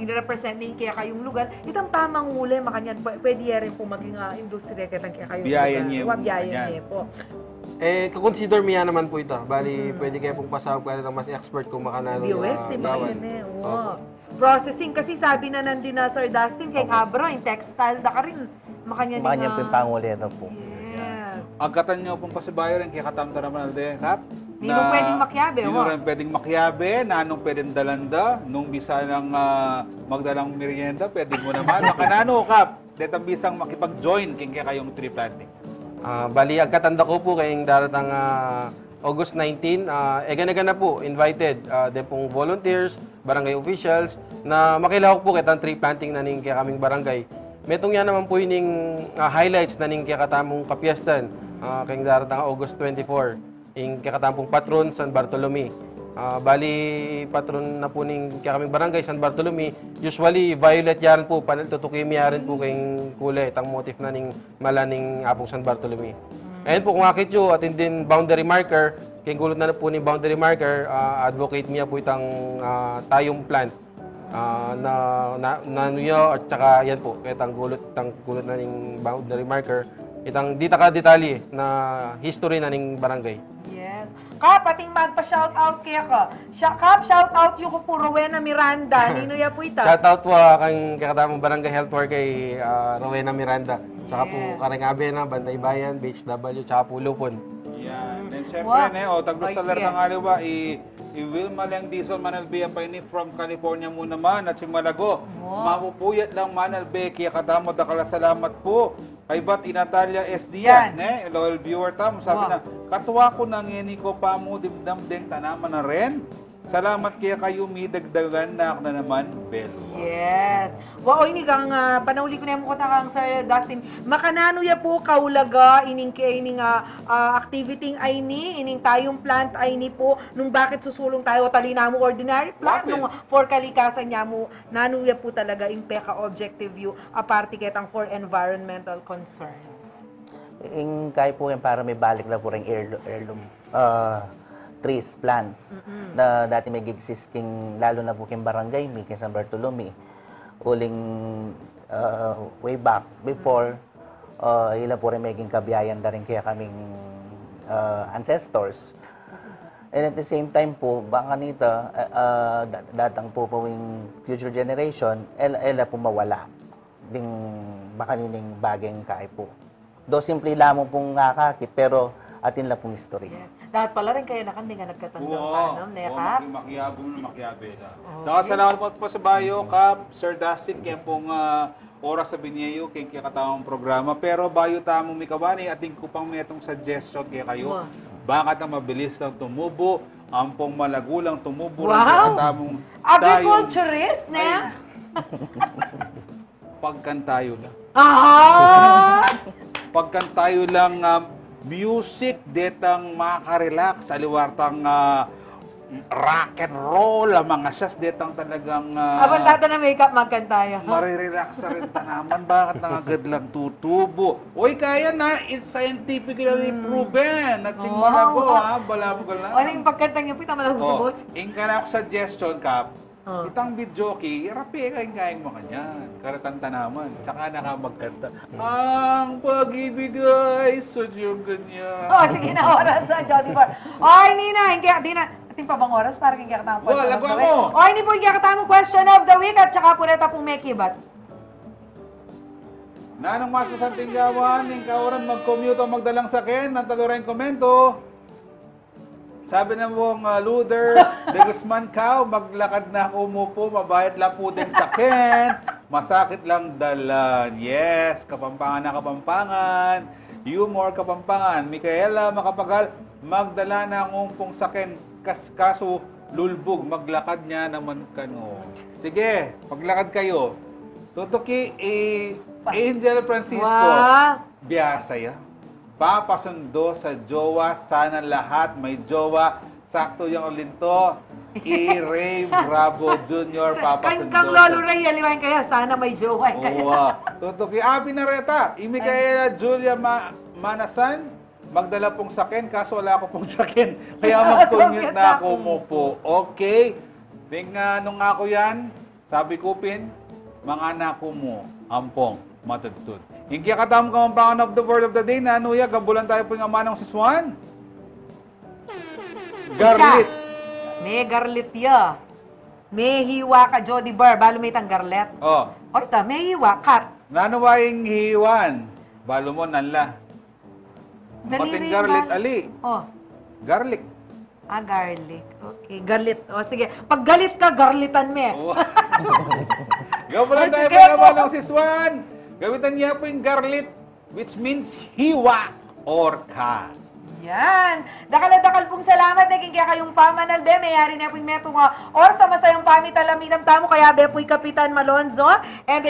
i-representing kaya kayong lugar itang pamangule makanya pwede rin po maging industriya kitang kaya kayong biyayan niya po. Consider mo yan naman po ito. Bali, pwede kayo pong pasawag kaya ng mas expert kung makanano. US, di ba yan processing kasi sabi na nandun na Sir Dustin kay Abra, yung textile da ka rin. Makanya po yung panguli ito po. Agkatan nyo pong pasibayo rin, kaya katamta naman natin, Kap. Hindi mo pwedeng makyabe, Hindi mo rin pwedeng makyabe, na anong pwedeng dalanda, nung bisa ng magdalang merienda, pwede mo naman. Makanano, Kap, detang bisang makipag-join kaya kayong tree planting. Bali, agkatanda ko po kayong daratang August 19, na po, invited din pong volunteers, barangay officials, na makilahok po kitang tree planting na ning kaya kaming barangay. Metong yan naman po yung highlights na ning kaya katamong kapiestan, kayong daratang August 24, yung kaya katamong patron San Bartolome. Bali, patron na po ning kaya kaming barangay San Bartolome, usually violet yaran po, tutukim yaran po kayong kulay, itang motif na ning malaning apong San Bartolome. Ayan po, kung akit nyo, atin din boundary marker, kayong gulot na po ni boundary marker, advocate niya po itang tayong plant na nuyo at saka yan po, itang gulot na ning boundary marker, itang dita ka detalye na history na ning barangay. Yes. Kap, ating magpa-shoutout kaya ka. Kap, shoutout yung ko po Rowena Miranda. Nino ya po ita. Shoutout po kang kakatamang barangay health worker kay Rowena Miranda. Saka po Kareng Abena, Bantay Bayan, BHW, saka po Lupon. Yan. And syempre, taglusalar ng aliwa, i-Wilma Lang Dizon Manalbe Paini from California mo naman at si Malago. Mapupuyat lang Manalbe, kaya kadamo dakala salamat po. Kay Bat Natalia S. Diaz, loyal viewer tam, sabi na, katuwa ko nang ini ko pa mo dimdam deng tanaman na rin. Salamat kaya kayo midagdagan na ako na naman, Belo. Yes. Wow, ini kang panahuli ko na mo kang Sir Dustin. Makanano ya po kaulaga ining activity ay ni, ining tayong plant ay ni po, nung bakit susulong tayo talina mo ordinary plant, nung for kalikasan niya mo, nanuya po talaga in peka objective view, aparte ketang for environmental concerns. Yung kaya po yan para may balik lang po rin heirloom trees, plants. Na dati may gigsisking, lalo na po king barangay, may king San Bartolome. Uling way back before, ila po rin may kabiyayan na rin kaya kaming ancestors. And at the same time po, baka nito, datang po yung future generation, ela po mawala. Ding baka nining bageng kaya po. Do simple lamang pong ngakakit, pero atin lang pong history. Yes. Dapat pala rin kayo nakandi nga nagkatandang panom, Nekap. Makiyago mo na makiyabe na. Salamat po sa bayo, Kap, Sir Dustin, kaya pong oras sa binyayo, kaya katawang programa. Pero bayo tamong mikawani, ating kupang may itong suggestion kaya kayo. Bakit ang mabilis lang tumubo, ang pong malagulang tumubo, kaya katamong agriculturist, ne? Pagkantayo lang. Ah! Pagkantayo lang music, detang makarelax, aliwartang rock and roll, mga sas, detang talagang Abang tata na makeup magkantayo. marirelax sa rin naman. Bakit nangagad lang tutubo? Uy, kaya na, it's scientifically proven. Natsingman ako, ha? Balam ko lang. O, yung pagkantang yung pita malang tubos. Inka na ako suggestion, Kap. Itang videoke, rapi kain mo kanyan. Karatanta naman. Tsaka nakamagkanta. Ang pag-ibig ay sudyong ganyan. Sige na, oras na, Jody Bar. Oy, Nina, hindi na. Ating pa bang oras para kaya katamang question of the week? Oy, hindi po kaya katamang question of the week at tsaka po neta pong mekibat. Nanong mas sa tinggawan, yung kauran mag-commute o magdalang sakin, ng talurin komento. Sabi na mong Luder, de Guzman Cao, maglakad na ako umupo, mabayad lang po din sa ken, masakit lang dalan. Yes, Kapampangan na Kapampangan, humor Kapampangan, Micaela Makapagal, magdala na ang umpong sa ken, kaso lulbog, maglakad niya naman kano. Sige, maglakad kayo. Tutuki, Angel Francisco, biyasa ya. Papasundo sa jowa, sana lahat may jowa. Sakto yung ulinto. Ray Bravo Jr. Papasundo. Kang Lolo Ray, aliwain kaya, sana may jowa kaya. Tutuki, Pinareta, Micaela Julia Manasan, magdala pong sakin, kaso wala ako pong sakin. Kaya mag-commute na ako mo po. Okay. Tingnan nung ako yan, sabi ko pin, mga anak ko mo, ampong, matutod. Hindi katam ka ang of the word of the day na anuya, gabulan tayo po yung amanang si Swan. Garlit. May garlit ya. May hiwa ka, Jody Bar, balo may tang garlet. Oh. O ita, may hiwa, kat. Nanuwaying hiwan. Balo mo, nanla. Mating garlit, ali. Oh. Garlic. Garlic. Okay, garlit. O, sige. Pag galit ka, garlitan me. Gabulan tayo po yung amanang si Swan. Gawitan niya po yung garlit, which means hiwa or ka. Yan. Dakal pong salamat. Naging kaya kayong pamanal, be. Mayari na po yung metong or sa masayang pamitalamitam tamo. Kaya be po yung Kapitan Malonzo and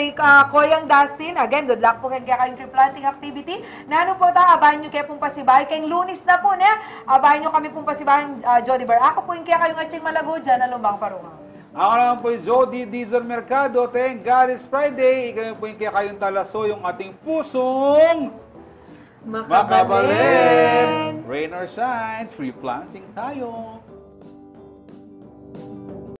Koyang Dustin. Again, good luck po kaya kayong tree planting activity. Nano po ta, abahan nyo kaya pong pasibahay. Kayong Lunis na po na. Abahan nyo kami pong pasibahay, Jody Bar. Ako po yung kaya kayong atsing malago dyan na lumbang parungang. Ako naman po yung Jody Diesel Mercado. Thank God it's Friday. Ikaw po yung kaya kayong talaso yung ating pusong makabalin. Rain or shine, tree planting tayo.